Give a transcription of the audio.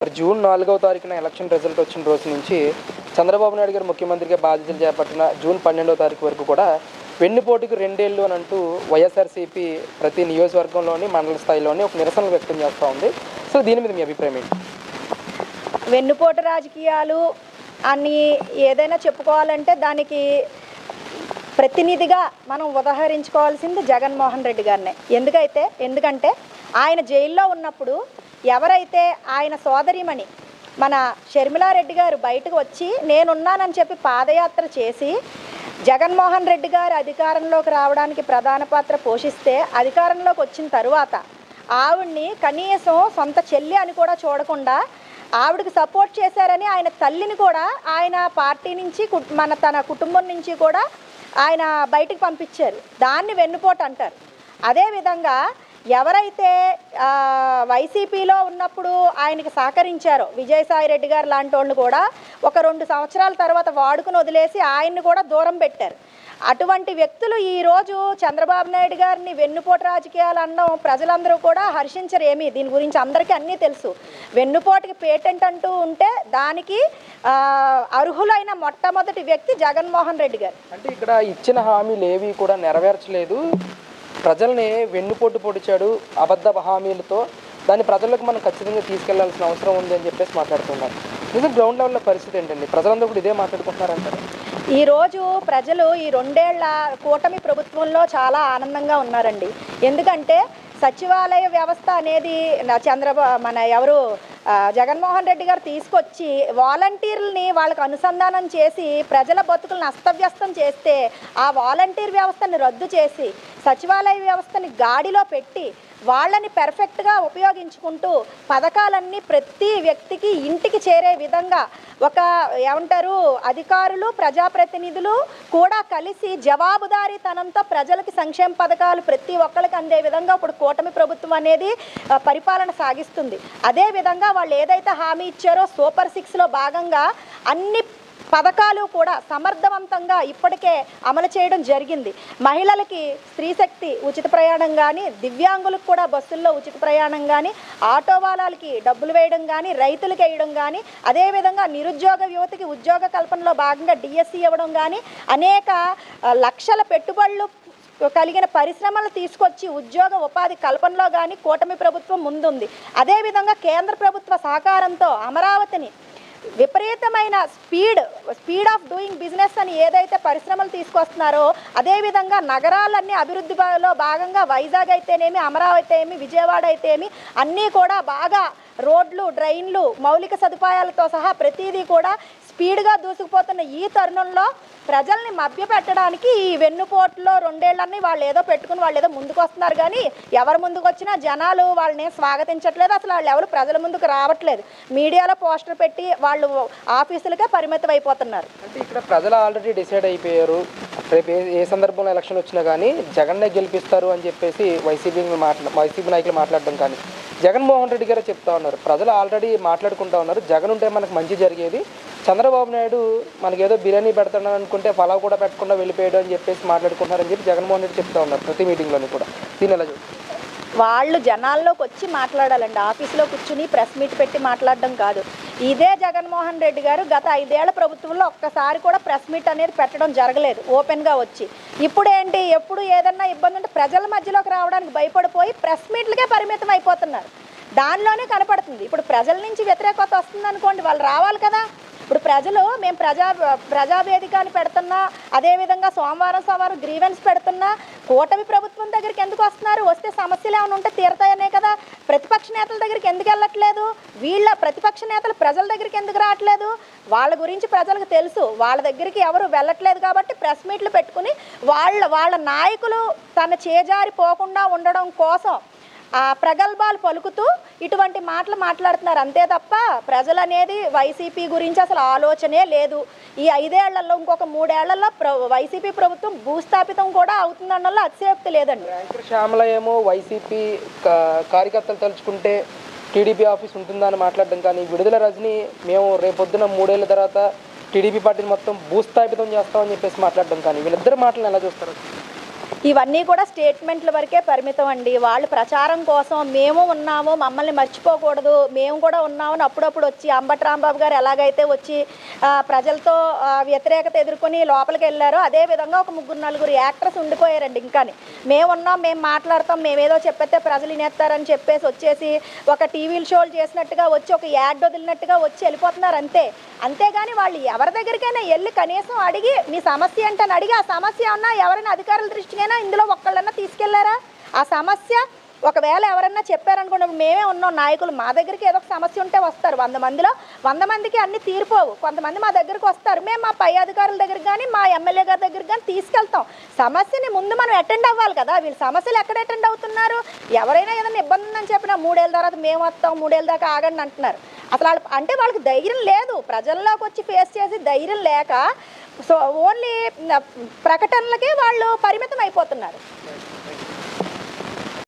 మరి జూన్ 4వ తారీఖున ఎలక్షన్ రిజల్ట్ వచ్చిన రోజు నుంచి చంద్రబాబు నాయుడు గారు ముఖ్యమంత్రిగా బాధ్యతలు చేపట్టిన జూన్ 12వ తారీఖు వరకు కూడా వెన్నుపోటుకు 2 ఏళ్ళు అని అంటూ వైఎస్ఆర్సీపీ ప్రతి నియోజకవర్గంలోని మండల స్థాయిలోని ఒక నిరసనలు వ్యక్తం చేస్తూ ఉంది. సో దీని మీద మీ అభిప్రాయం ఏంటి? వెన్నుపోటు రాజకీయాలు అని ఏదైనా చెప్పుకోవాలంటే దానికి ప్రతినిధిగా మనం ఉదాహరించుకోవాల్సింది జగన్మోహన్ రెడ్డి గారినే. ఎందుకంటే ఆయన జైల్లో ఉన్నప్పుడు ఎవరైతే ఆయన సోదరిమణి మన షర్మిలారెడ్డి గారు బయటకు వచ్చి నేనున్నానని చెప్పి పాదయాత్ర చేసి జగన్మోహన్ రెడ్డి గారు అధికారంలోకి రావడానికి ప్రధాన పాత్ర పోషిస్తే అధికారంలోకి వచ్చిన తరువాత ఆవిడ్ని కనీసం సొంత చెల్లి అని కూడా చూడకుండా ఆవిడకి సపోర్ట్ చేశారని ఆయన తల్లిని కూడా ఆయన పార్టీ నుంచి తన కుటుంబం నుంచి కూడా ఆయన బయటికి పంపించారు. దాన్ని వెన్నుపోటు అంటారు. అదేవిధంగా ఎవరైతే వైసీపీలో ఉన్నప్పుడు ఆయనకి సహకరించారో విజయసాయిరెడ్డి గారు లాంటి వాళ్ళు కూడా ఒక 2 సంవత్సరాల తర్వాత వాడుకుని వదిలేసి ఆయన్ని కూడా దూరం పెట్టారు. అటువంటి వ్యక్తులు ఈరోజు చంద్రబాబు నాయుడు గారిని వెన్నుపోటు రాజకీయాలు అనడం ప్రజలందరూ కూడా హర్షించరేమి. దీని గురించి అందరికీ అన్నీ తెలుసు. వెన్నుపోటుకి పేటెంట్ అంటూ ఉంటే దానికి అర్హులైన మొట్టమొదటి వ్యక్తి జగన్మోహన్ రెడ్డి గారు. అంటే ఇక్కడ ఇచ్చిన హామీలు ఏవి కూడా నెరవేర్చలేదు, ప్రజల్ని వెన్నుపోటు పొడిచాడు అబద్ధ హామీలతో, దాన్ని ప్రజలకు మనం ఖచ్చితంగా తీసుకెళ్లాల్సిన అవసరం ఉంది అని చెప్పేసి మాట్లాడుతున్నారు. నిజం గ్రౌండ్ లెవెల్లో పరిస్థితి ఏంటండి? ప్రజలందరూ కూడా ఇదే మాట్లాడుకుంటున్నారంటారు. ఈరోజు ప్రజలు ఈ 2 ఏళ్ల కూటమి ప్రభుత్వంలో చాలా ఆనందంగా ఉన్నారండి. ఎందుకంటే సచివాలయ వ్యవస్థ అనేది జగన్మోహన్ రెడ్డి గారు తీసుకొచ్చి వాలంటీర్లని వాళ్ళకు అనుసంధానం చేసి ప్రజల బతుకులను అస్తవ్యస్తం చేస్తే ఆ వాలంటీర్ వ్యవస్థని రద్దు చేసి సచివాలయ వ్యవస్థని గాడిలో పెట్టి వాళ్ళని పెర్ఫెక్ట్గా ఉపయోగించుకుంటూ పథకాలన్నీ ప్రతి వ్యక్తికి ఇంటికి చేరే విధంగా అధికారులు ప్రజాప్రతినిధులు కూడా కలిసి జవాబుదారీతనంతో ప్రజలకి సంక్షేమ పథకాలు ప్రతి ఒక్కరికి అందే విధంగా ఇప్పుడు కూటమి ప్రభుత్వం అనేది పరిపాలన సాగిస్తుంది. అదేవిధంగా వాళ్ళు ఏదైతే హామీ ఇచ్చారో సూపర్ 6లో భాగంగా అన్ని పథకాలు కూడా సమర్థవంతంగా ఇప్పటికే అమలు చేయడం జరిగింది. మహిళలకి స్త్రీశక్తి ఉచిత ప్రయాణం కానీ, దివ్యాంగులకు కూడా బస్సుల్లో ఉచిత ప్రయాణం కానీ, ఆటో వాళ్ళకి డబ్బులు వేయడం కానీ, రైతులకు వేయడం కానీ, అదేవిధంగా నిరుద్యోగ యువతకి ఉద్యోగ కల్పనలో భాగంగా డిఎస్సి ఇవ్వడం కానీ, అనేక లక్షల పెట్టుబడులు కలిగిన పరిశ్రమలు తీసుకొచ్చి ఉద్యోగ ఉపాధి కల్పనలో కానీ కూటమి ప్రభుత్వం ముందుంది. అదేవిధంగా కేంద్ర ప్రభుత్వ సహకారంతో అమరావతిని విపరీతమైన స్పీడ్ ఆఫ్ డూయింగ్ బిజినెస్ అని ఏదైతే పరిశ్రమలు తీసుకొస్తున్నారో అదేవిధంగా నగరాలన్నీ అభివృద్ధిలో భాగంగా వైజాగ్ అయితేనేమి, అమరావతి అయితేమి, విజయవాడ అయితేమి అన్నీ కూడా బాగా రోడ్లు, డ్రైన్లు, మౌలిక సదుపాయాలతో సహా ప్రతిదీ కూడా స్పీడ్గా దూసుకుపోతున్న ఈ తరుణంలో ప్రజల్ని మభ్యపెట్టడానికి ఈ వెన్నుపోటులో 2 ఏళ్ళన్నీ వాళ్ళు ఏదో పెట్టుకుని వాళ్ళు ఏదో ముందుకు వస్తున్నారు. కానీ ఎవరు ముందుకు వచ్చినా జనాలు వాళ్ళని స్వాగతించట్లేదు. అసలు వాళ్ళు ఎవరు ప్రజల ముందుకు రావట్లేదు. మీడియాలో పోస్టర్ పెట్టి వాళ్ళు ఆఫీసులకే పరిమితం అయిపోతున్నారు. అంటే ఇక్కడ ప్రజలు ఆల్రెడీ డిసైడ్ అయిపోయారు. రేపు ఏ సందర్భంలో ఎలక్షన్ వచ్చినా కానీ జగన్నే గెలిపిస్తారు అని చెప్పేసి వైసీపీ నాయకులు మాట్లాడడం కానీ జగన్మోహన్ రెడ్డి గారు చెప్తా ఉన్నారు. ప్రజలు ఆల్రెడీ మాట్లాడుకుంటా ఉన్నారు. జగన్ ఉంటే మనకు మంచి జరిగేది, చంద్రబాబు నాయుడు మనకేదో బిర్యానీ పెడతాడని అనుకుంటే పలావ్ కూడా పెట్టకుండా వెళ్ళిపోయాడు అని చెప్పేసి మాట్లాడుకుంటున్నారని చెప్పి జగన్మోహన్ రెడ్డి చెప్తా ఉన్నారు ప్రతి మీటింగ్లోని కూడా. దీని ఎలా చూస్తారు? వాళ్ళు జనాల్లోకి వచ్చి మాట్లాడాలండి. ఆఫీసులో కూర్చుని ప్రెస్ మీట్ పెట్టి మాట్లాడడం కాదు. ఇదే జగన్మోహన్ రెడ్డి గారు గత 5 ఏళ్ల ప్రభుత్వంలో ఒక్కసారి కూడా ప్రెస్ మీట్ అనేది పెట్టడం జరగలేదు ఓపెన్గా వచ్చి. ఇప్పుడు ఏంటి, ఎప్పుడు ఏదన్నా ఇబ్బంది ఉంటే ప్రజల మధ్యలోకి రావడానికి భయపడిపోయి ప్రెస్ మీట్లకే పరిమితం అయిపోతున్నారు. దానిలోనే కనపడుతుంది. ఇప్పుడు ప్రజల నుంచి వ్యతిరేకత వస్తుంది అనుకోండి, వాళ్ళు రావాలి కదా. ఇప్పుడు ప్రజలు మేము ప్రజావేదిక అని పెడుతున్నా, అదేవిధంగా సోమవారం గ్రీవెన్స్ పెడుతున్నా కూటమి ప్రభుత్వం దగ్గరికి ఎందుకు వస్తున్నారు? వస్తే సమస్యలు ఏమైనా ఉంటే తీరతాయనే కదా. ప్రతిపక్ష నేతల దగ్గరికి ఎందుకు వెళ్ళట్లేదు? వీళ్ళ ప్రతిపక్ష నేతలు ప్రజల దగ్గరికి ఎందుకు రావట్లేదు? వాళ్ళ గురించి ప్రజలకు తెలుసు. వాళ్ళ దగ్గరికి ఎవరు వెళ్ళట్లేదు కాబట్టి ప్రెస్ మీట్లు పెట్టుకుని వాళ్ళ నాయకులు తన చేజారిపోకుండా ఉండడం కోసం ప్రగల్భాలు పలుకుతూ ఇటువంటి మాటలు మాట్లాడుతున్నారు. అంతే తప్ప ప్రజలు అనేది వైసీపీ గురించి అసలు ఆలోచనే లేదు. ఈ 5 ఏళ్లలో ఇంకొక 3 ఏళ్లలో వైసీపీ ప్రభుత్వం భూస్థాపితం కూడా అవుతుందన్నలో అతిశయోక్తి లేదండి. శ్యామల ఏమో వైసీపీ కార్యకర్తలు తలుచుకుంటే టీడీపీ ఆఫీస్ ఉంటుందని మాట్లాడడం కానీ, విడుదల రజని మేము రేపొద్దున 3 ఏళ్ళ తర్వాత టీడీపీ పార్టీని మొత్తం భూస్థాపితం చేస్తామని చెప్పేసి మాట్లాడడం కానీ, వీళ్ళిద్దరు మాటలను ఎలా చూస్తారు? ఇవన్నీ కూడా స్టేట్మెంట్ల వరకే పరిమితం అండి. వాళ్ళు ప్రచారం కోసం మేము ఉన్నాము, మమ్మల్ని మర్చిపోకూడదు, మేము కూడా ఉన్నామని అప్పుడప్పుడు వచ్చి అంబటి రాంబాబు గారు ఎలాగైతే వచ్చి ప్రజలతో వ్యతిరేకత ఎదుర్కొని లోపలికి వెళ్ళారో అదేవిధంగా ఒక 3-4 యాక్టర్స్ ఉండిపోయారండి. ఇంకాని మేము ఉన్నాం, మేము మాట్లాడతాం, మేమేదో చెప్పేస్తే ప్రజలు వినేస్తారని చెప్పేసి వచ్చేసి ఒక టీవీ షోలు చేసినట్టుగా వచ్చి ఒక యాడ్ వదిలినట్టుగా వచ్చి వెళ్ళిపోతున్నారు అంతే. అంతేగాని వాళ్ళు ఎవరి దగ్గరికైనా వెళ్ళి కనీసం అడిగి మీ సమస్య ఏంటని అడిగి ఆ సమస్య ఏమన్నా ఎవరైనా అధికారుల దృష్టికైనా ఇందులో ఒక్కళ్ళన్నా తీసుకెళ్లారా? ఆ సమస్య ఒకవేళ ఎవరన్నా చెప్పారనుకోండి, మేమే ఉన్నాం నాయకులు, మా దగ్గరికి ఏదో ఒక సమస్య ఉంటే వస్తారు. 100 మందిలో 100 మందికి అన్ని తీరిపోవు. కొంతమంది మా దగ్గరికి వస్తారు, మేము మా పై అధికారుల దగ్గరికి కానీ మా ఎమ్మెల్యే గారి దగ్గరికి కానీ తీసుకెళ్తాం. సమస్యని ముందు మనం అటెండ్ అవ్వాలి కదా. వీళ్ళు సమస్యలు ఎక్కడ అటెండ్ అవుతున్నారు? ఎవరైనా ఏదైనా ఇబ్బంది ఉందని చెప్పినా 3 ఏళ్ళ తర్వాత మేము వస్తాం, 3 ఏళ్ళ దాకా ఆగండి అంటున్నారు. అసలు వాళ్ళు అంటే వాళ్ళకి ధైర్యం లేదు, ప్రజల్లోకి వచ్చి ఫేస్ చేసి ధైర్యం లేక సో ఓన్లీ ప్రకటనలకే వాళ్ళు పరిమితం అయిపోతున్నారు.